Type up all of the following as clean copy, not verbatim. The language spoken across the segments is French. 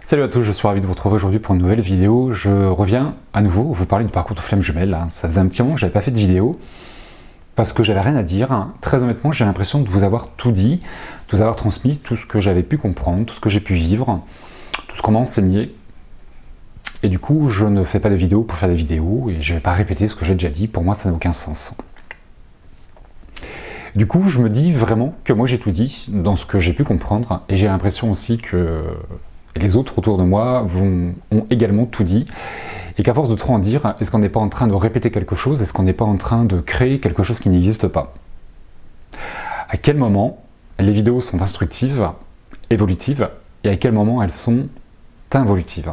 Salut à tous, je suis ravi de vous retrouver aujourd'hui pour une nouvelle vidéo. Je reviens à nouveau vous parler du parcours de flamme jumelle. Ça faisait un petit moment que je n'avais pas fait de vidéo parce que j'avais rien à dire. Très honnêtement, j'ai l'impression de vous avoir tout dit, de vous avoir transmis tout ce que j'avais pu comprendre, tout ce que j'ai pu vivre, tout ce qu'on m'a enseigné. Et du coup, je ne fais pas de vidéo pour faire des vidéos et je ne vais pas répéter ce que j'ai déjà dit. Pour moi, ça n'a aucun sens. Du coup, je me dis vraiment que moi j'ai tout dit dans ce que j'ai pu comprendre et j'ai l'impression aussi que les autres autour de moi ont également tout dit et qu'à force de trop en dire, est-ce qu'on n'est pas en train de répéter quelque chose? Est-ce qu'on n'est pas en train de créer quelque chose qui n'existe pas? À quel moment les vidéos sont instructives, évolutives et à quel moment elles sont involutives?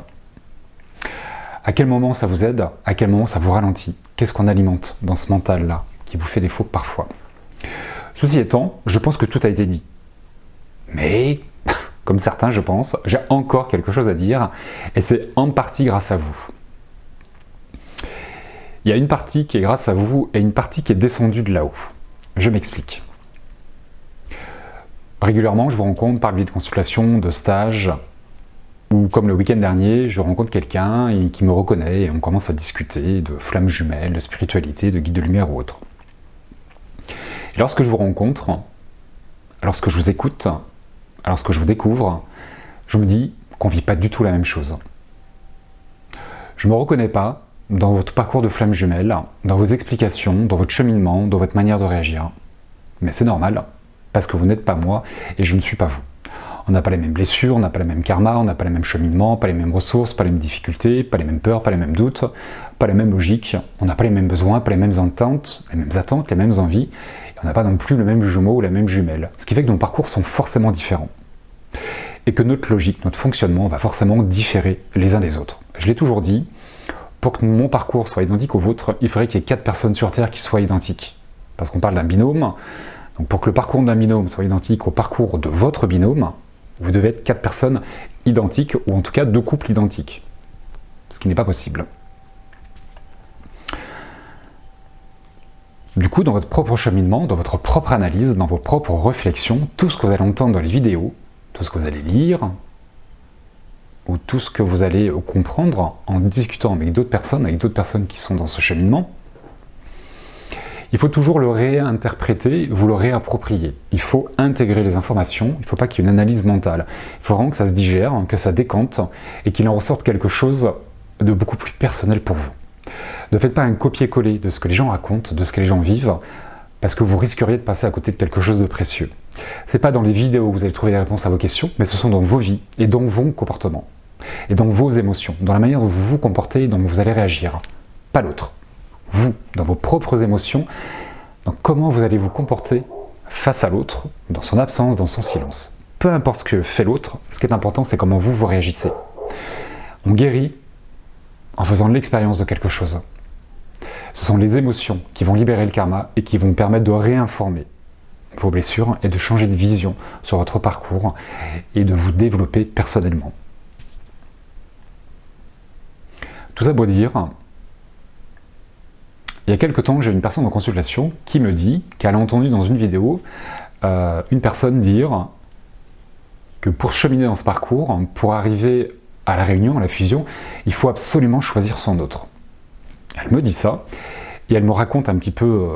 À quel moment ça vous aide? À quel moment ça vous ralentit? Qu'est-ce qu'on alimente dans ce mental-là qui vous fait défaut parfois? Ceci étant, je pense que tout a été dit. Mais, comme certains je pense, j'ai encore quelque chose à dire, et c'est en partie grâce à vous. Il y a une partie qui est grâce à vous, et une partie qui est descendue de là-haut. Je m'explique. Régulièrement, je vous rencontre par le biais de consultations, de stages, ou comme le week-end dernier, je rencontre quelqu'un qui me reconnaît, et on commence à discuter de flammes jumelles, de spiritualité, de guides de lumière ou autre. Et lorsque je vous rencontre, lorsque je vous écoute, lorsque je vous découvre, je me dis qu'on ne vit pas du tout la même chose. Je ne me reconnais pas dans votre parcours de flamme jumelle, dans vos explications, dans votre cheminement, dans votre manière de réagir. Mais c'est normal, parce que vous n'êtes pas moi et je ne suis pas vous. On n'a pas les mêmes blessures, on n'a pas les mêmes karmas, on n'a pas les mêmes cheminements, pas les mêmes ressources, pas les mêmes difficultés, pas les mêmes peurs, pas les mêmes doutes, pas les mêmes logiques, on n'a pas les mêmes besoins, pas les mêmes attentes, les mêmes envies, et on n'a pas non plus le même jumeau ou la même jumelle. Ce qui fait que nos parcours sont forcément différents. Et que notre logique, notre fonctionnement va forcément différer les uns des autres. Je l'ai toujours dit, pour que mon parcours soit identique au vôtre, il faudrait qu'il y ait 4 personnes sur Terre qui soient identiques. Parce qu'on parle d'un binôme, donc pour que le parcours d'un binôme soit identique au parcours de votre binôme, vous devez être 4 personnes identiques, ou en tout cas 2 couples identiques. Ce qui n'est pas possible. Du coup, dans votre propre cheminement, dans votre propre analyse, dans vos propres réflexions, tout ce que vous allez entendre dans les vidéos, tout ce que vous allez lire, ou tout ce que vous allez comprendre en discutant avec d'autres personnes qui sont dans ce cheminement, il faut toujours le réinterpréter, vous le réapproprier. Il faut intégrer les informations, il ne faut pas qu'il y ait une analyse mentale. Il faut vraiment que ça se digère, que ça décante, et qu'il en ressorte quelque chose de beaucoup plus personnel pour vous. Ne faites pas un copier-coller de ce que les gens racontent, de ce que les gens vivent, parce que vous risqueriez de passer à côté de quelque chose de précieux. Ce n'est pas dans les vidéos que vous allez trouver les réponses à vos questions, mais ce sont dans vos vies et dans vos comportements, et dans vos émotions, dans la manière dont vous vous comportez et dont vous allez réagir, pas l'autre. Vous, dans vos propres émotions, dans comment vous allez vous comporter face à l'autre, dans son absence, dans son silence. Peu importe ce que fait l'autre, ce qui est important, c'est comment vous réagissez. On guérit en faisant l'expérience de quelque chose. Ce sont les émotions qui vont libérer le karma et qui vont permettre de réinformer vos blessures et de changer de vision sur votre parcours et de vous développer personnellement. Tout ça pour dire, il y a quelque temps, j'ai une personne en consultation qui me dit qu'elle a entendu dans une vidéo une personne dire que pour cheminer dans ce parcours, pour arriver à la réunion, à la fusion, il faut absolument choisir son autre. Elle me dit ça, et elle me raconte un petit peu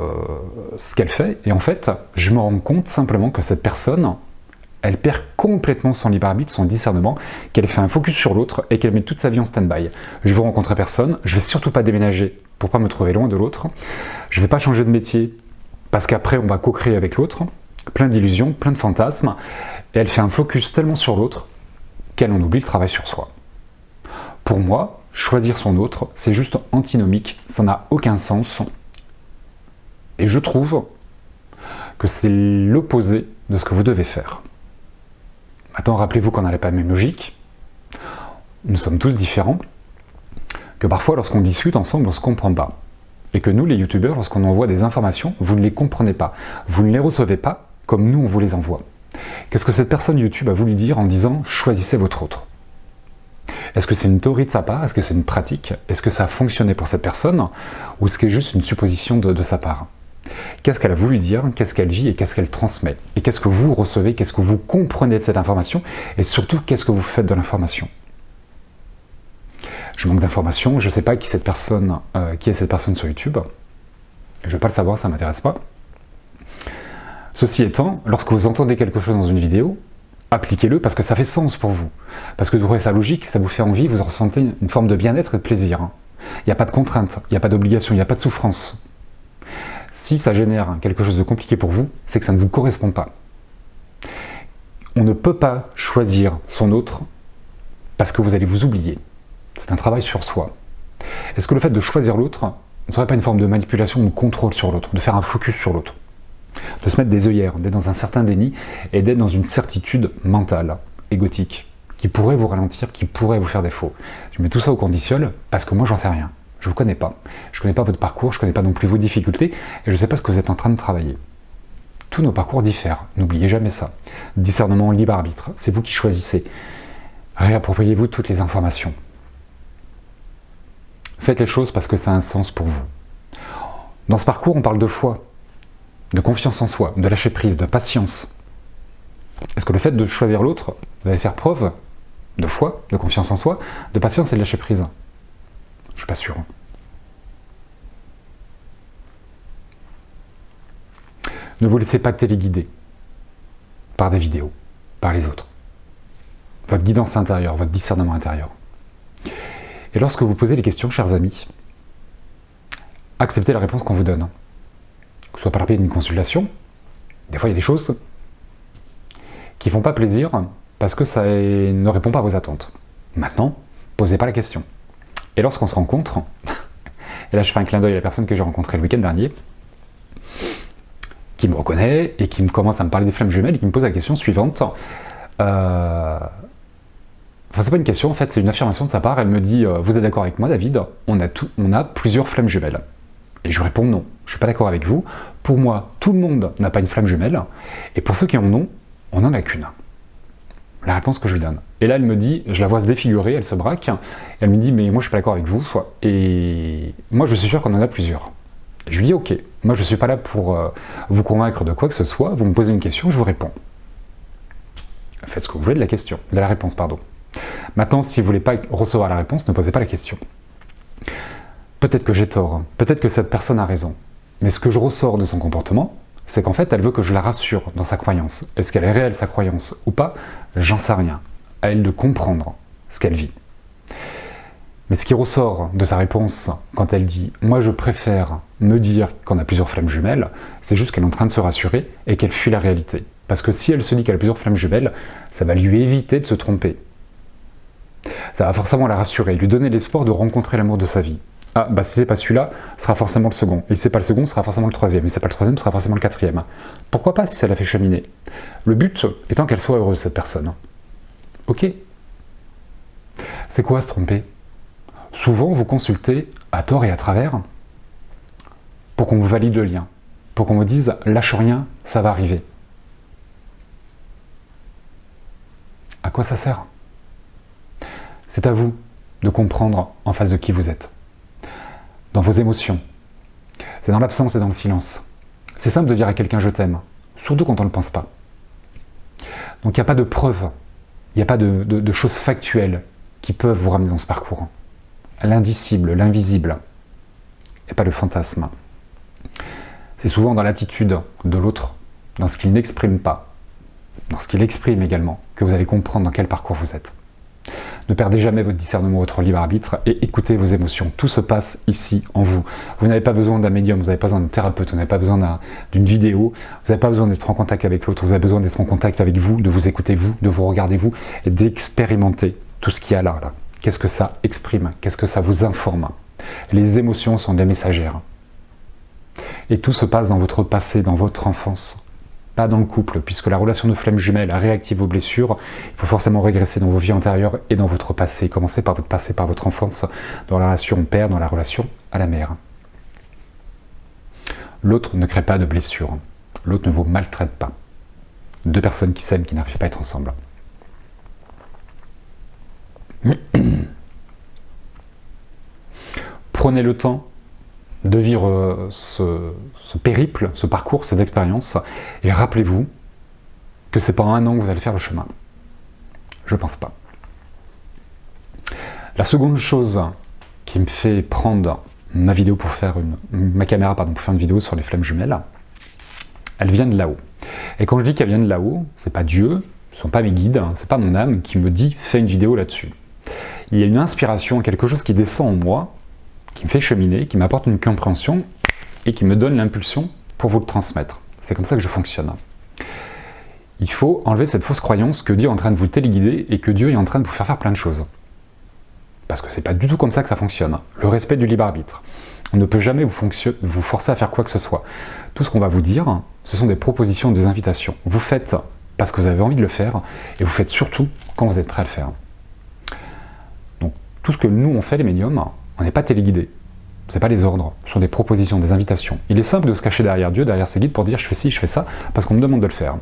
ce qu'elle fait, et en fait, je me rends compte simplement que cette personne, elle perd complètement son libre arbitre, son discernement, qu'elle fait un focus sur l'autre, et qu'elle met toute sa vie en stand-by. Je veux rencontrer personne, je vais surtout pas déménager pour pas me trouver loin de l'autre, je vais pas changer de métier, parce qu'après on va co-créer avec l'autre, plein d'illusions, plein de fantasmes, et elle fait un focus tellement sur l'autre, qu'elle en oublie le travail sur soi. Pour moi, choisir son autre, c'est juste antinomique, ça n'a aucun sens. Et je trouve que c'est l'opposé de ce que vous devez faire. Maintenant, rappelez-vous qu'on n'a pas la même logique, nous sommes tous différents, que parfois lorsqu'on discute ensemble, on ne se comprend pas. Et que nous, les youtubeurs, lorsqu'on envoie des informations, vous ne les comprenez pas, vous ne les recevez pas comme nous, on vous les envoie. Qu'est-ce que cette personne YouTube a voulu dire en disant « choisissez votre autre » ? Est-ce que c'est une théorie de sa part? Est-ce que c'est une pratique? Est-ce que ça a fonctionné pour cette personne? Ou est-ce que c'est juste une supposition de sa part? Qu'est-ce qu'elle a voulu dire? Qu'est-ce qu'elle vit et qu'est-ce qu'elle transmet? Et qu'est-ce que vous recevez? Qu'est-ce que vous comprenez de cette information? Et surtout, qu'est-ce que vous faites de l'information? Je manque d'informations, je ne sais pas qui est cette personne sur YouTube. Je ne veux pas le savoir, ça ne m'intéresse pas. Ceci étant, lorsque vous entendez quelque chose dans une vidéo, appliquez-le parce que ça fait sens pour vous. Parce que vous trouvez ça logique, ça vous fait envie, vous ressentez une forme de bien-être et de plaisir. Il n'y a pas de contrainte, il n'y a pas d'obligation, il n'y a pas de souffrance. Si ça génère quelque chose de compliqué pour vous, c'est que ça ne vous correspond pas. On ne peut pas choisir son autre parce que vous allez vous oublier. C'est un travail sur soi. Est-ce que le fait de choisir l'autre ne serait pas une forme de manipulation ou de contrôle sur l'autre, de faire un focus sur l'autre, de se mettre des œillères, d'être dans un certain déni et d'être dans une certitude mentale, égotique, qui pourrait vous ralentir, qui pourrait vous faire défaut. Je mets tout ça au conditionnel parce que moi j'en sais rien. Je ne vous connais pas. Je ne connais pas votre parcours, je ne connais pas non plus vos difficultés et je ne sais pas ce que vous êtes en train de travailler. Tous nos parcours diffèrent, n'oubliez jamais ça. Discernement, libre arbitre, c'est vous qui choisissez. Réappropriez-vous toutes les informations. Faites les choses parce que ça a un sens pour vous. Dans ce parcours, on parle de foi, de confiance en soi, de lâcher prise, de patience. Est-ce que le fait de choisir l'autre, vous allez faire preuve de foi, de confiance en soi, de patience et de lâcher prise? Je ne suis pas sûr. Ne vous laissez pas téléguider par des vidéos, par les autres. Votre guidance intérieure, votre discernement intérieur. Et lorsque vous posez des questions, chers amis, acceptez la réponse qu'on vous donne. Que ce soit par le biais d'une consultation, des fois il y a des choses qui ne font pas plaisir parce que ça ne répond pas à vos attentes. Maintenant, posez pas la question. Et lorsqu'on se rencontre, et là je fais un clin d'œil à la personne que j'ai rencontrée le week-end dernier, qui me reconnaît et qui commence à me parler des flammes jumelles et qui me pose la question suivante. Enfin, c'est pas une question, en fait, c'est une affirmation de sa part. Elle me dit vous êtes d'accord avec moi, David, on a plusieurs flammes jumelles. Et je lui réponds non, je suis pas d'accord avec vous. Pour moi, tout le monde n'a pas une flamme jumelle. Et pour ceux qui en ont, on n'en a qu'une. La réponse que je lui donne. Et là, elle me dit, je la vois se défigurer, elle se braque. Elle me dit mais moi je suis pas d'accord avec vous. Et moi je suis sûr qu'on en a plusieurs. Je lui dis ok, moi je ne suis pas là pour vous convaincre de quoi que ce soit, vous me posez une question, je vous réponds. Faites ce que vous voulez de la réponse, pardon. Maintenant, si vous ne voulez pas recevoir la réponse, ne posez pas la question. Peut-être que j'ai tort, peut-être que cette personne a raison, mais ce que je ressors de son comportement, c'est qu'en fait, elle veut que je la rassure dans sa croyance. Est-ce qu'elle est réelle, sa croyance, ou pas? J'en sais rien. À elle de comprendre ce qu'elle vit. Mais ce qui ressort de sa réponse quand elle dit « moi je préfère me dire qu'on a plusieurs flammes jumelles », c'est juste qu'elle est en train de se rassurer et qu'elle fuit la réalité. Parce que si elle se dit qu'elle a plusieurs flammes jumelles, ça va lui éviter de se tromper. Ça va forcément la rassurer, lui donner l'espoir de rencontrer l'amour de sa vie. Ah, bah si c'est pas celui-là, ce sera forcément le second. Et si c'est pas le second, ce sera forcément le troisième. Et si c'est pas le troisième, ce sera forcément le quatrième. Pourquoi pas si ça la fait cheminer? Le but étant qu'elle soit heureuse, cette personne. Ok. C'est quoi se tromper? Souvent, vous consultez à tort et à travers pour qu'on vous valide le lien, pour qu'on vous dise « lâche rien, ça va arriver ». À quoi ça sert? C'est à vous de comprendre en face de qui vous êtes, dans vos émotions. C'est dans l'absence et dans le silence. C'est simple de dire à quelqu'un « je t'aime », surtout quand on ne le pense pas. Donc il n'y a pas de preuves, il n'y a pas de choses factuelles qui peuvent vous ramener dans ce parcours. L'indicible, l'invisible, et pas le fantasme. C'est souvent dans l'attitude de l'autre, dans ce qu'il n'exprime pas, dans ce qu'il exprime également, que vous allez comprendre dans quel parcours vous êtes. Ne perdez jamais votre discernement, votre libre arbitre et écoutez vos émotions. Tout se passe ici, en vous. Vous n'avez pas besoin d'un médium, vous n'avez pas besoin d'un thérapeute, vous n'avez pas besoin d'une vidéo, vous n'avez pas besoin d'être en contact avec l'autre, vous avez besoin d'être en contact avec vous, de vous écouter vous, de vous regarder vous et d'expérimenter tout ce qu'il y a là. Qu'est-ce que ça exprime? Qu'est-ce que ça vous informe? Les émotions sont des messagères. Et tout se passe dans votre passé, dans votre enfance. Pas dans le couple, puisque la relation de flamme jumelle réactive vos blessures. Il faut forcément régresser dans vos vies antérieures et dans votre passé. Commencez par votre passé, par votre enfance, dans la relation au père, dans la relation à la mère. L'autre ne crée pas de blessures. L'autre ne vous maltraite pas. Deux personnes qui s'aiment, qui n'arrivent pas à être ensemble. Prenez le temps de vivre ce périple, ce parcours, cette expérience, et rappelez-vous que c'est pas en un an que vous allez faire le chemin. Je pense pas. La seconde chose qui me fait prendre ma caméra pour faire une vidéo sur les flammes jumelles, elle vient de là-haut. Et quand je dis qu'elle vient de là-haut, c'est pas Dieu, ce ne sont pas mes guides, c'est pas mon âme qui me dit fais une vidéo là-dessus. Il y a une inspiration, quelque chose qui descend en moi, qui me fait cheminer, qui m'apporte une compréhension et qui me donne l'impulsion pour vous le transmettre. C'est comme ça que je fonctionne. Il faut enlever cette fausse croyance que Dieu est en train de vous téléguider et que Dieu est en train de vous faire plein de choses. Parce que c'est pas du tout comme ça que ça fonctionne. Le respect du libre arbitre. On ne peut jamais vous forcer à faire quoi que ce soit. Tout ce qu'on va vous dire, ce sont des propositions, des invitations. Vous faites parce que vous avez envie de le faire, et vous faites surtout quand vous êtes prêt à le faire. Donc tout ce que nous on fait, les médiums, on n'est pas téléguidés. Ce n'est pas les ordres, ce sont des propositions, des invitations. Il est simple de se cacher derrière Dieu, derrière ses guides, pour dire je fais ci, je fais ça, parce qu'on me demande de le faire.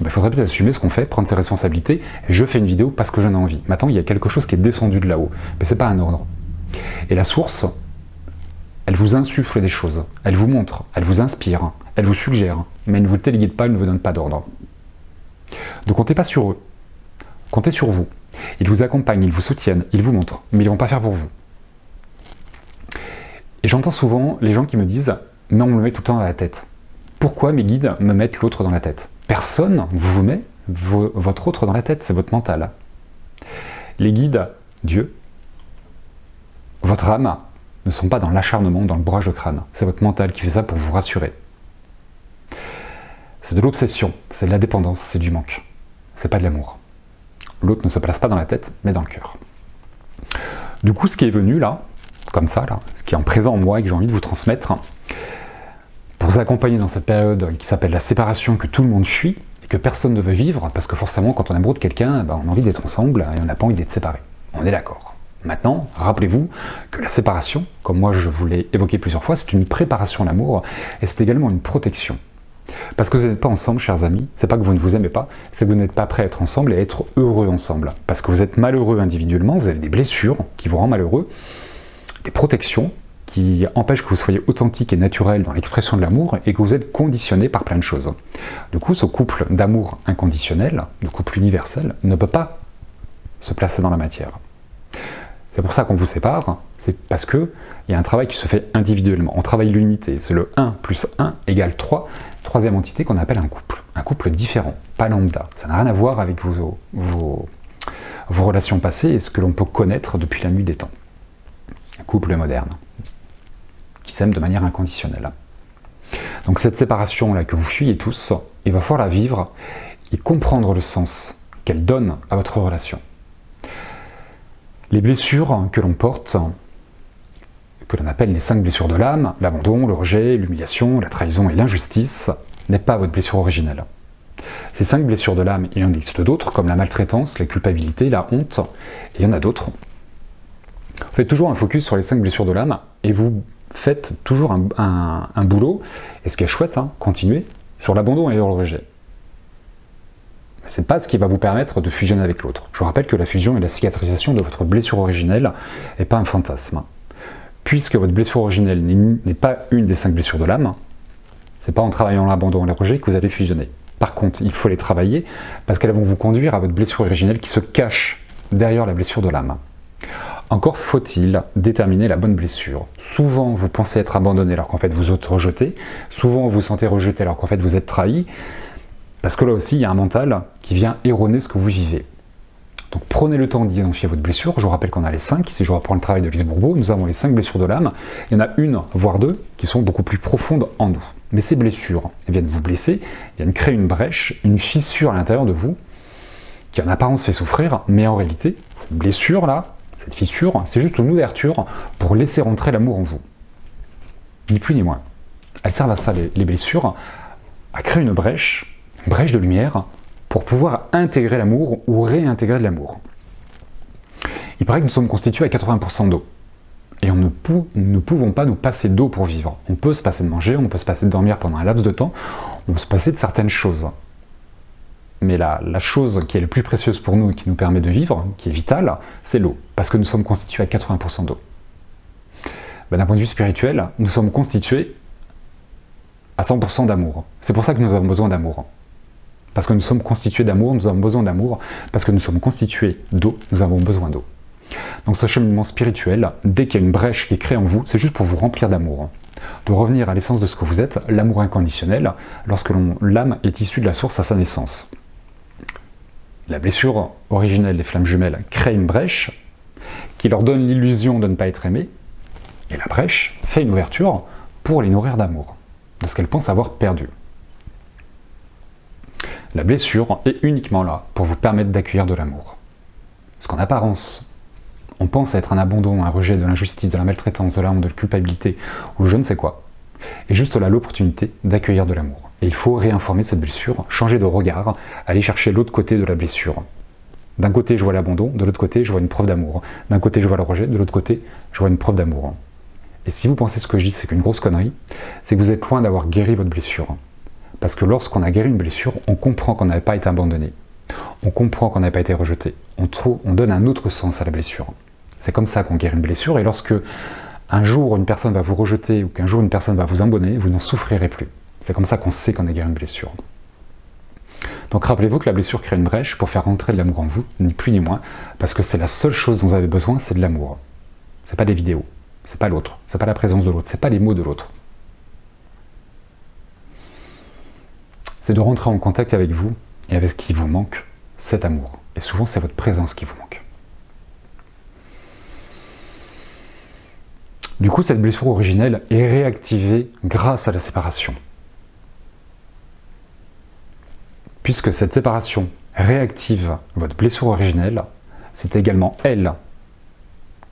Il faudrait peut-être assumer ce qu'on fait, prendre ses responsabilités, et je fais une vidéo parce que j'en ai envie. Maintenant, il y a quelque chose qui est descendu de là-haut, mais ce n'est pas un ordre. Et la source, elle vous insuffle des choses, elle vous montre, elle vous inspire, elle vous suggère, mais elle ne vous téléguide pas, elle ne vous donne pas d'ordre. Ne comptez pas sur eux, comptez sur vous. Ils vous accompagnent, ils vous soutiennent, ils vous montrent, mais ils ne vont pas faire pour vous. Et j'entends souvent les gens qui me disent « mais on me le met tout le temps dans la tête ». Pourquoi mes guides me mettent l'autre dans la tête? Personne ne vous met votre autre dans la tête, c'est votre mental. Les guides, Dieu, votre âme, ne sont pas dans l'acharnement, dans le bourrage de crâne. C'est votre mental qui fait ça pour vous rassurer. C'est de l'obsession, c'est de la dépendance, c'est du manque. C'est pas de l'amour. L'autre ne se place pas dans la tête, mais dans le cœur. Du coup, ce qui est venu là, comme ça, là, ce qui est en présent en moi et que j'ai envie de vous transmettre, pour vous accompagner dans cette période qui s'appelle la séparation que tout le monde fuit et que personne ne veut vivre, parce que forcément, quand on amoureux de quelqu'un, on a envie d'être ensemble et on n'a pas envie d'être séparés. On est d'accord. Maintenant, rappelez-vous que la séparation, comme moi je vous l'ai évoqué plusieurs fois, c'est une préparation à l'amour et c'est également une protection. Parce que vous n'êtes pas ensemble, chers amis, c'est pas que vous ne vous aimez pas, c'est que vous n'êtes pas prêts à être ensemble et à être heureux ensemble. Parce que vous êtes malheureux individuellement, vous avez des blessures qui vous rendent malheureux, des protections qui empêchent que vous soyez authentique et naturel dans l'expression de l'amour et que vous êtes conditionné par plein de choses. Du coup, ce couple d'amour inconditionnel, de couple universel, ne peut pas se placer dans la matière. C'est pour ça qu'on vous sépare, c'est parce qu'il y a un travail qui se fait individuellement. On travaille l'unité, c'est le 1 plus 1 égale 3, troisième entité qu'on appelle un couple différent, pas lambda. Ça n'a rien à voir avec vos relations passées et ce que l'on peut connaître depuis la nuit des temps. Un couple moderne, qui s'aime de manière inconditionnelle. Donc cette séparation-là que vous fuyez tous, il va falloir la vivre et comprendre le sens qu'elle donne à votre relation. Les blessures que l'on porte, que l'on appelle les 5 blessures de l'âme, l'abandon, le rejet, l'humiliation, la trahison et l'injustice, n'est pas votre blessure originelle. Ces 5 blessures de l'âme, il en existe d'autres, comme la maltraitance, la culpabilité, la honte, et il y en a d'autres. Faites toujours un focus sur les 5 blessures de l'âme, et vous faites toujours un boulot, et ce qui est chouette, continuez, sur l'abandon et le rejet. C'est pas ce qui va vous permettre de fusionner avec l'autre. Je vous rappelle que la fusion est la cicatrisation de votre blessure originelle et pas un fantasme. Puisque votre blessure originelle n'est pas une des 5 blessures de l'âme, c'est pas en travaillant l'abandon et le rejet que vous allez fusionner. Par contre, il faut les travailler parce qu'elles vont vous conduire à votre blessure originelle qui se cache derrière la blessure de l'âme. Encore faut-il déterminer la bonne blessure. Souvent, vous pensez être abandonné alors qu'en fait vous êtes rejeté. Souvent, vous vous sentez rejeté alors qu'en fait vous êtes trahi. Parce que là aussi, il y a un mental qui vient erroner ce que vous vivez. Donc prenez le temps d'identifier votre blessure. Je vous rappelle qu'on a les 5. Si je reprends le travail de Lise Bourbeau, nous avons les 5 blessures de l'âme. Il y en a une, voire 2, qui sont beaucoup plus profondes en nous. Mais ces blessures, elles viennent vous blesser, elles viennent créer une brèche, une fissure à l'intérieur de vous, qui en apparence fait souffrir, mais en réalité, cette blessure-là, cette fissure, c'est juste une ouverture pour laisser rentrer l'amour en vous. Ni plus ni moins. Elles servent à ça, les blessures, à créer une brèche de lumière, pour pouvoir intégrer l'amour ou réintégrer de l'amour. Il paraît que nous sommes constitués à 80% d'eau. Et nous ne pouvons pas nous passer d'eau pour vivre. On peut se passer de manger, on peut se passer de dormir pendant un laps de temps, on peut se passer de certaines choses. Mais la chose qui est la plus précieuse pour nous et qui nous permet de vivre, qui est vitale, c'est l'eau. Parce que nous sommes constitués à 80% d'eau. D'un point de vue spirituel, nous sommes constitués à 100% d'amour. C'est pour ça que nous avons besoin d'amour. Parce que nous sommes constitués d'amour, nous avons besoin d'amour. Parce que nous sommes constitués d'eau, nous avons besoin d'eau. Donc ce cheminement spirituel, dès qu'il y a une brèche qui est créée en vous, c'est juste pour vous remplir d'amour. De revenir à l'essence de ce que vous êtes, l'amour inconditionnel, lorsque l'âme est issue de la source à sa naissance. La blessure originelle des flammes jumelles crée une brèche qui leur donne l'illusion de ne pas être aimées, et la brèche fait une ouverture pour les nourrir d'amour, de ce qu'elles pensent avoir perdu. La blessure est uniquement là pour vous permettre d'accueillir de l'amour. Ce qu'en apparence, on pense être un abandon, un rejet de l'injustice, de la maltraitance, de la honte, de la culpabilité, ou je ne sais quoi, est juste là l'opportunité d'accueillir de l'amour. Et il faut réinformer cette blessure, changer de regard, aller chercher l'autre côté de la blessure. D'un côté, je vois l'abandon, de l'autre côté, je vois une preuve d'amour. D'un côté, je vois le rejet, de l'autre côté, je vois une preuve d'amour. Et si vous pensez ce que je dis, c'est qu'une grosse connerie, c'est que vous êtes loin d'avoir guéri votre blessure. Parce que lorsqu'on a guéri une blessure, on comprend qu'on n'avait pas été abandonné. On comprend qu'on n'avait pas été rejeté. On donne un autre sens à la blessure. C'est comme ça qu'on guérit une blessure. Et lorsque un jour une personne va vous rejeter ou qu'un jour une personne va vous abandonner, vous n'en souffrirez plus. C'est comme ça qu'on sait qu'on a guéri une blessure. Donc rappelez-vous que la blessure crée une brèche pour faire rentrer de l'amour en vous, ni plus ni moins, parce que c'est la seule chose dont vous avez besoin, c'est de l'amour. C'est pas des vidéos, c'est pas l'autre, c'est pas la présence de l'autre, c'est pas les mots de l'autre. C'est de rentrer en contact avec vous et avec ce qui vous manque, cet amour. Et souvent, c'est votre présence qui vous manque. Du coup, cette blessure originelle est réactivée grâce à la séparation. Puisque cette séparation réactive votre blessure originelle, c'est également elle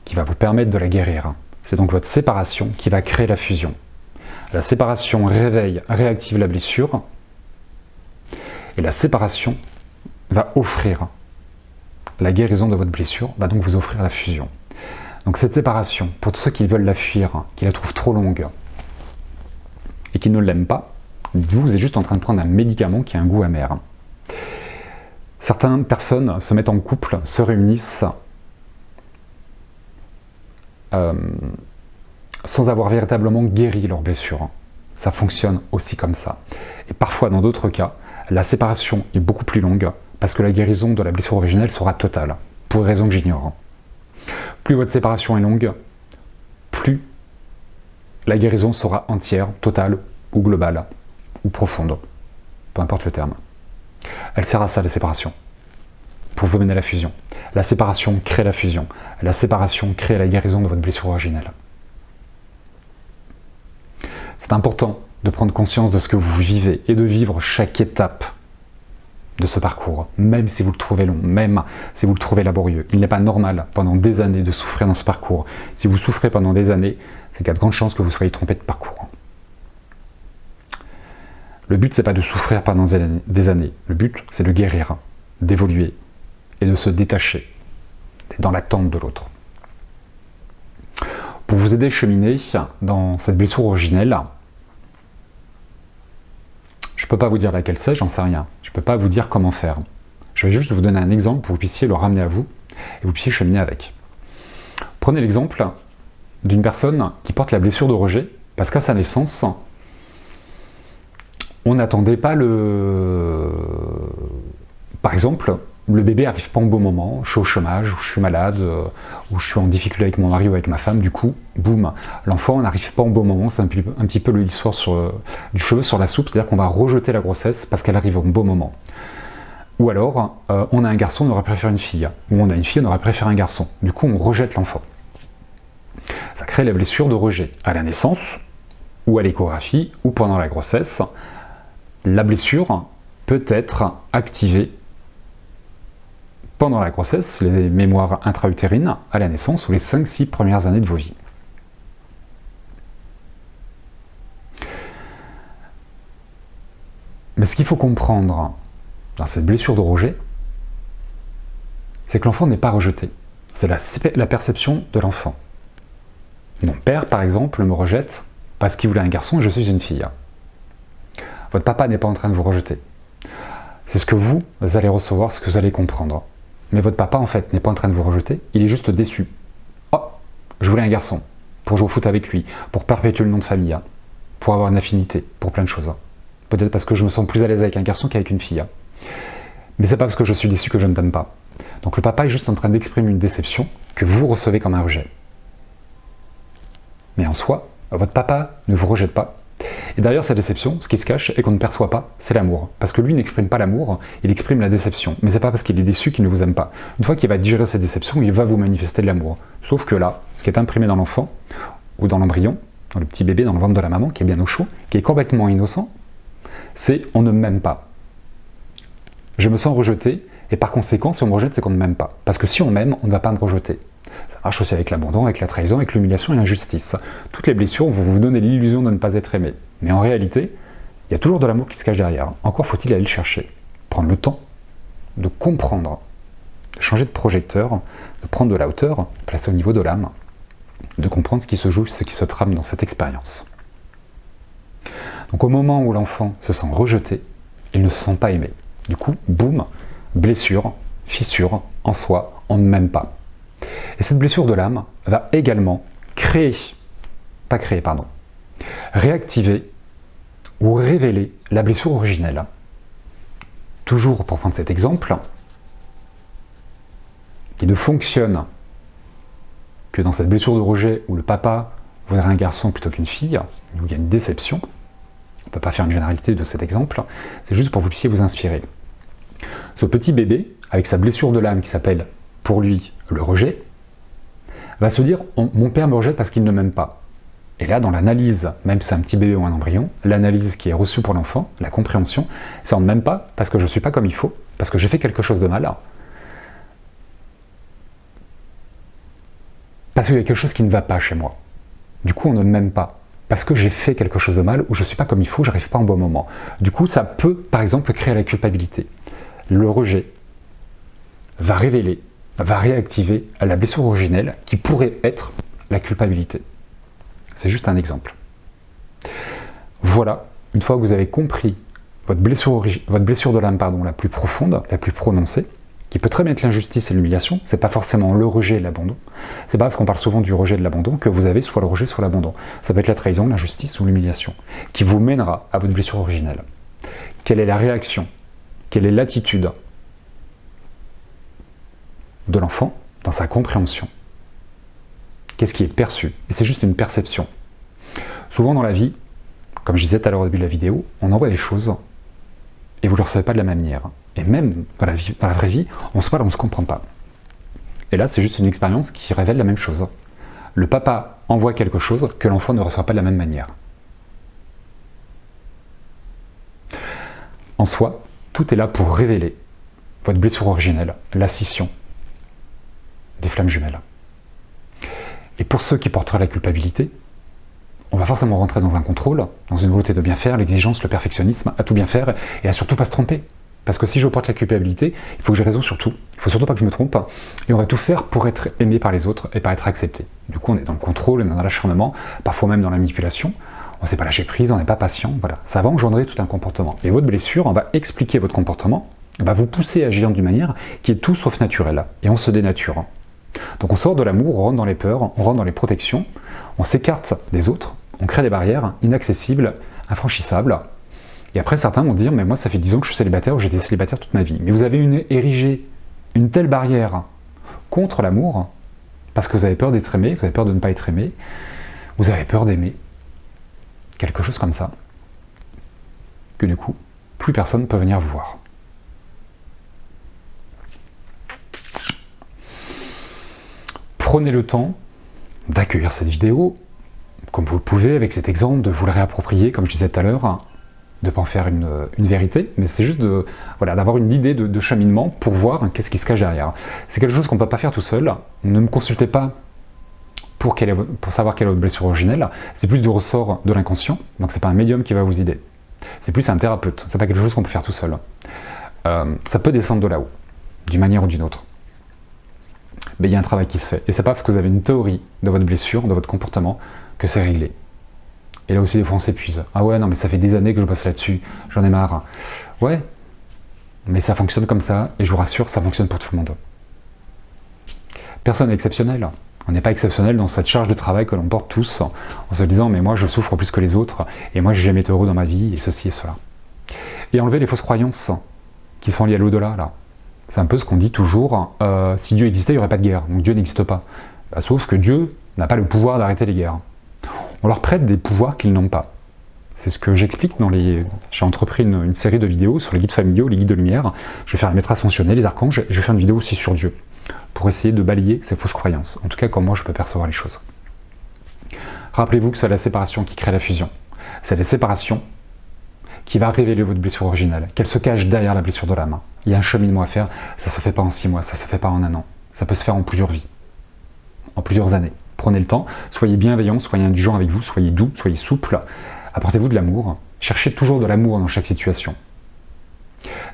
qui va vous permettre de la guérir. C'est donc votre séparation qui va créer la fusion. La séparation réactive la blessure, et la séparation va offrir la guérison de votre blessure, va donc vous offrir la fusion. Donc cette séparation, pour ceux qui veulent la fuir, qui la trouvent trop longue, et qui ne l'aiment pas, vous êtes juste en train de prendre un médicament qui a un goût amer. Certaines personnes se mettent en couple, se réunissent, sans avoir véritablement guéri leur blessure. Ça fonctionne aussi comme ça. Et parfois, dans d'autres cas, la séparation est beaucoup plus longue, parce que la guérison de la blessure originelle sera totale, pour une raison que j'ignore. Plus votre séparation est longue, plus la guérison sera entière, totale, ou globale, ou profonde, peu importe le terme. Elle sert à ça, la séparation, pour vous mener à la fusion. La séparation crée la fusion. La séparation crée la guérison de votre blessure originelle. C'est important de prendre conscience de ce que vous vivez et de vivre chaque étape de ce parcours, même si vous le trouvez long, même si vous le trouvez laborieux. Il n'est pas normal pendant des années de souffrir dans ce parcours. Si vous souffrez pendant des années, c'est qu'il y a de grandes chances que vous soyez trompé de parcours. Le but, c'est pas de souffrir pendant des années. Le but, c'est de guérir, d'évoluer et de se détacher dans l'attente de l'autre. Pour vous aider à cheminer dans cette blessure originelle, je ne peux pas vous dire laquelle c'est, j'en sais rien. Je ne peux pas vous dire comment faire. Je vais juste vous donner un exemple pour que vous puissiez le ramener à vous et vous puissiez cheminer avec. Prenez l'exemple d'une personne qui porte la blessure de rejet parce qu'à sa naissance, on n'attendait pas Par exemple, le bébé n'arrive pas au bon moment, je suis au chômage, ou je suis malade, ou je suis en difficulté avec mon mari ou avec ma femme, du coup, boum, l'enfant n'arrive pas au bon moment, c'est un petit peu l'histoire du cheveu sur la soupe, c'est-à-dire qu'on va rejeter la grossesse parce qu'elle arrive au bon moment. Ou alors, on a un garçon, on aurait préféré une fille, ou on a une fille, on aurait préféré un garçon, du coup on rejette l'enfant. Ça crée la blessure de rejet à la naissance, ou à l'échographie, ou pendant la grossesse. La blessure peut être activée pendant la grossesse, les mémoires intra-utérines, à la naissance ou les 5-6 premières années de vos vies. Mais ce qu'il faut comprendre dans cette blessure de rejet, c'est que l'enfant n'est pas rejeté. C'est la perception de l'enfant. Mon père, par exemple, me rejette parce qu'il voulait un garçon et je suis une fille. Votre papa n'est pas en train de vous rejeter. C'est ce que vous allez recevoir, ce que vous allez comprendre. Mais votre papa, en fait, n'est pas en train de vous rejeter, il est juste déçu. Oh, je voulais un garçon, pour jouer au foot avec lui, pour perpétuer le nom de famille, pour avoir une affinité, pour plein de choses. Peut-être parce que je me sens plus à l'aise avec un garçon qu'avec une fille. Mais c'est pas parce que je suis déçu que je ne t'aime pas. Donc le papa est juste en train d'exprimer une déception, que vous recevez comme un rejet. Mais en soi, votre papa ne vous rejette pas. Et derrière cette déception, ce qui se cache et qu'on ne perçoit pas, c'est l'amour. Parce que lui n'exprime pas l'amour, il exprime la déception. Mais c'est pas parce qu'il est déçu qu'il ne vous aime pas. Une fois qu'il va digérer cette déception, il va vous manifester de l'amour. Sauf que là, ce qui est imprimé dans l'enfant, ou dans l'embryon, dans le petit bébé dans le ventre de la maman, qui est bien au chaud, qui est complètement innocent, c'est « on ne m'aime pas ». Je me sens rejeté, et par conséquent, si on me rejette, c'est qu'on ne m'aime pas. Parce que si on m'aime, on ne va pas me rejeter. Ça marche aussi avec l'abandon, avec la trahison, avec l'humiliation et l'injustice. Toutes les blessures vont vous donner l'illusion de ne pas être aimé. Mais en réalité, il y a toujours de l'amour qui se cache derrière. Encore faut-il aller le chercher. Prendre le temps de comprendre, de changer de projecteur, de prendre de la hauteur, placer au niveau de l'âme, de comprendre ce qui se joue, ce qui se trame dans cette expérience. Donc au moment où l'enfant se sent rejeté, il ne se sent pas aimé. Du coup, boum, blessure, fissure, en soi, on ne m'aime pas. Et cette blessure de l'âme va également réactiver ou révéler la blessure originelle. Toujours pour prendre cet exemple, qui ne fonctionne que dans cette blessure de rejet où le papa voudrait un garçon plutôt qu'une fille, où il y a une déception. On ne peut pas faire une généralité de cet exemple, c'est juste pour que vous puissiez vous inspirer. Ce petit bébé, avec sa blessure de l'âme qui s'appelle pour lui le rejet, va se dire « mon père me rejette parce qu'il ne m'aime pas ». Et là, dans l'analyse, même si c'est un petit bébé ou un embryon, l'analyse qui est reçue pour l'enfant, la compréhension, c'est « on ne m'aime pas parce que je ne suis pas comme il faut, parce que j'ai fait quelque chose de mal, parce qu'il y a quelque chose qui ne va pas chez moi. Du coup, on ne m'aime pas parce que j'ai fait quelque chose de mal ou je ne suis pas comme il faut, je n'arrive pas en bon moment. Du coup, ça peut, par exemple, créer la culpabilité. Le rejet va révéler, va réactiver la blessure originelle qui pourrait être la culpabilité. C'est juste un exemple. Voilà, une fois que vous avez compris votre blessure de l'âme la plus profonde, la plus prononcée, qui peut très bien être l'injustice et l'humiliation, c'est pas forcément le rejet et l'abandon. C'est pas parce qu'on parle souvent du rejet et de l'abandon que vous avez soit le rejet, soit l'abandon. Ça peut être la trahison, l'injustice ou l'humiliation, qui vous mènera à votre blessure originelle. Quelle est la réaction? Quelle est l'attitude de l'enfant dans sa compréhension? Qu'est-ce qui est perçu? Et c'est juste une perception. Souvent dans la vie, comme je disais tout à l'heure au début de la vidéo, on envoie des choses et vous ne le recevez pas de la même manière. Et même dans la vraie vie, on se parle, on ne se comprend pas. Et là, c'est juste une expérience qui révèle la même chose. Le papa envoie quelque chose que l'enfant ne reçoit pas de la même manière. En soi, tout est là pour révéler votre blessure originelle, la scission des flammes jumelles. Et pour ceux qui porteraient la culpabilité, on va forcément rentrer dans un contrôle, dans une volonté de bien faire, l'exigence, le perfectionnisme, à tout bien faire et à surtout pas se tromper. Parce que si je porte la culpabilité, il faut que j'ai raison sur tout. Il faut surtout pas que je me trompe. Et on va tout faire pour être aimé par les autres et pas être accepté. Du coup, on est dans le contrôle, on est dans l'acharnement, parfois même dans la manipulation. On ne sait pas lâcher prise, on n'est pas patient. Voilà. Ça va engendrer tout un comportement. Et votre blessure, on va expliquer votre comportement, va vous pousser à agir d'une manière qui est tout sauf naturelle. Et on se dénature. Donc on sort de l'amour, on rentre dans les peurs, on rentre dans les protections, on s'écarte des autres, on crée des barrières inaccessibles, infranchissables. Et après, certains vont dire, mais moi, ça fait 10 ans que je suis célibataire ou j'étais célibataire toute ma vie. Mais vous avez érigé une telle barrière contre l'amour, parce que vous avez peur d'être aimé, vous avez peur de ne pas être aimé, vous avez peur d'aimer, quelque chose comme ça, que du coup, plus personne ne peut venir vous voir. Prenez le temps d'accueillir cette vidéo, comme vous le pouvez, avec cet exemple, de vous le réapproprier, comme je disais tout à l'heure, de ne pas en faire une vérité, mais c'est juste d'avoir une idée de cheminement pour voir qu'est-ce qui se cache derrière. C'est quelque chose qu'on ne peut pas faire tout seul. Ne me consultez pas pour savoir quelle est votre blessure originelle. C'est plus du ressort de l'inconscient, donc c'est pas un médium qui va vous aider. C'est plus un thérapeute, c'est pas quelque chose qu'on peut faire tout seul. Ça peut descendre de là-haut, d'une manière ou d'une autre. Mais il y a un travail qui se fait. Et c'est pas parce que vous avez une théorie de votre blessure, de votre comportement, que c'est réglé. Et là aussi, des fois, on s'épuise. Ah ouais, non, mais ça fait des années que je bosse là-dessus, j'en ai marre. Ouais, mais ça fonctionne comme ça, et je vous rassure, ça fonctionne pour tout le monde. Personne n'est exceptionnel. On n'est pas exceptionnel dans cette charge de travail que l'on porte tous, en se disant, mais moi, je souffre plus que les autres, et moi, j'ai jamais été heureux dans ma vie, et ceci et cela. Et enlever les fausses croyances qui sont liées à l'au-delà, là. C'est un peu ce qu'on dit toujours, si Dieu existait, il n'y aurait pas de guerre, donc Dieu n'existe pas. Bah, sauf que Dieu n'a pas le pouvoir d'arrêter les guerres. On leur prête des pouvoirs qu'ils n'ont pas. C'est ce que j'explique dans les... J'ai entrepris une série de vidéos sur les guides familiaux, les guides de lumière. Je vais faire les maîtres ascensionnés, les archanges, et je vais faire une vidéo aussi sur Dieu, pour essayer de balayer ces fausses croyances. En tout cas, comme moi, je peux percevoir les choses. Rappelez-vous que c'est la séparation qui crée la fusion. C'est la séparation qui va révéler votre blessure originelle, qu'elle se cache derrière la blessure de l'âme. Il y a un cheminement à faire, ça ne se fait pas en 6 mois, ça ne se fait pas en 1 an. Ça peut se faire en plusieurs vies, en plusieurs années. Prenez le temps, soyez bienveillants, soyez indulgents avec vous, soyez doux, soyez souples, apportez-vous de l'amour, cherchez toujours de l'amour dans chaque situation.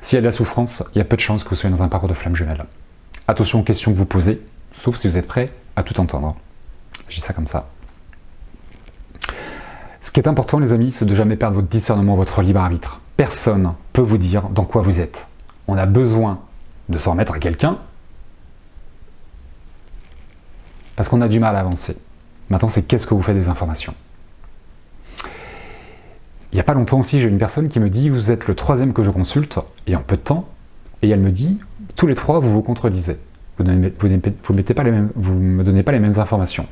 S'il y a de la souffrance, il y a peu de chances que vous soyez dans un parcours de flamme jumelle. Attention aux questions que vous posez, sauf si vous êtes prêt à tout entendre. Je dis ça comme ça. Ce qui est important, les amis, c'est de jamais perdre votre discernement, votre libre arbitre. Personne ne peut vous dire dans quoi vous êtes. On a besoin de s'en remettre à quelqu'un parce qu'on a du mal à avancer. Maintenant, c'est qu'est-ce que vous faites des informations. Il n'y a pas longtemps aussi, j'ai une personne qui me dit « Vous êtes le 3e que je consulte, et en peu de temps. » Et elle me dit « Tous les 3, vous vous contredisez. Vous ne me donnez pas les mêmes informations. »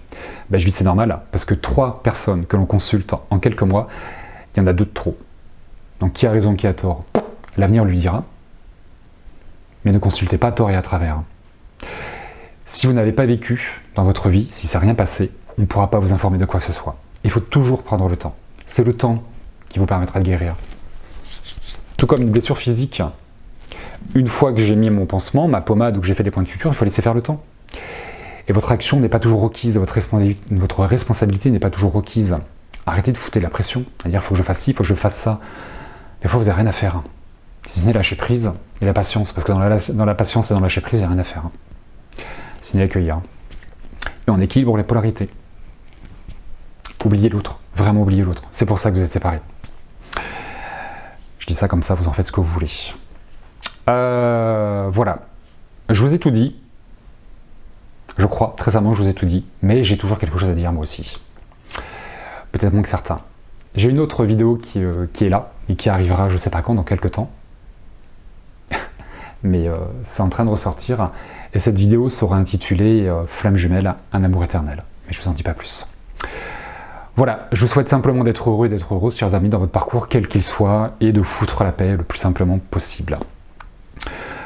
Ben, je dis « C'est normal, parce que 3 personnes que l'on consulte en quelques mois, il y en a 2 de trop. Donc qui a raison, qui a tort? L'avenir lui dira. Mais ne consultez pas à tort et à travers. Si vous n'avez pas vécu dans votre vie, si ça n'a rien passé, on ne pourra pas vous informer de quoi que ce soit. Il faut toujours prendre le temps. C'est le temps qui vous permettra de guérir. Tout comme une blessure physique. Une fois que j'ai mis mon pansement, ma pommade ou que j'ai fait des points de suture, il faut laisser faire le temps. Et votre action n'est pas toujours requise, votre responsabilité n'est pas toujours requise. Arrêtez de foutre la pression, à dire il faut que je fasse ci, il faut que je fasse ça. Des fois vous n'avez rien à faire. Si ce n'est lâcher prise et la patience, parce que dans la patience et dans lâcher prise, il n'y a rien à faire. Si n'est accueillir. Et on équilibre les polarités. Oubliez l'autre, vraiment oubliez l'autre. C'est pour ça que vous êtes séparés. Je dis ça comme ça, vous en faites ce que vous voulez. Voilà. Je vous ai tout dit. Je crois, très sincèrement, je vous ai tout dit. Mais j'ai toujours quelque chose à dire moi aussi. Peut-être moins que certains. J'ai une autre vidéo qui est là et qui arrivera, je ne sais pas quand, dans quelques temps. Mais c'est en train de ressortir. Et cette vidéo sera intitulée Flamme jumelle, un amour éternel. Mais je ne vous en dis pas plus. Voilà, je vous souhaite simplement d'être heureux et d'être heureuse, chers amis, dans votre parcours, quel qu'il soit, et de foutre la paix le plus simplement possible.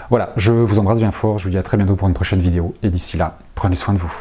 Voilà, je vous embrasse bien fort, je vous dis à très bientôt pour une prochaine vidéo, et d'ici là, prenez soin de vous.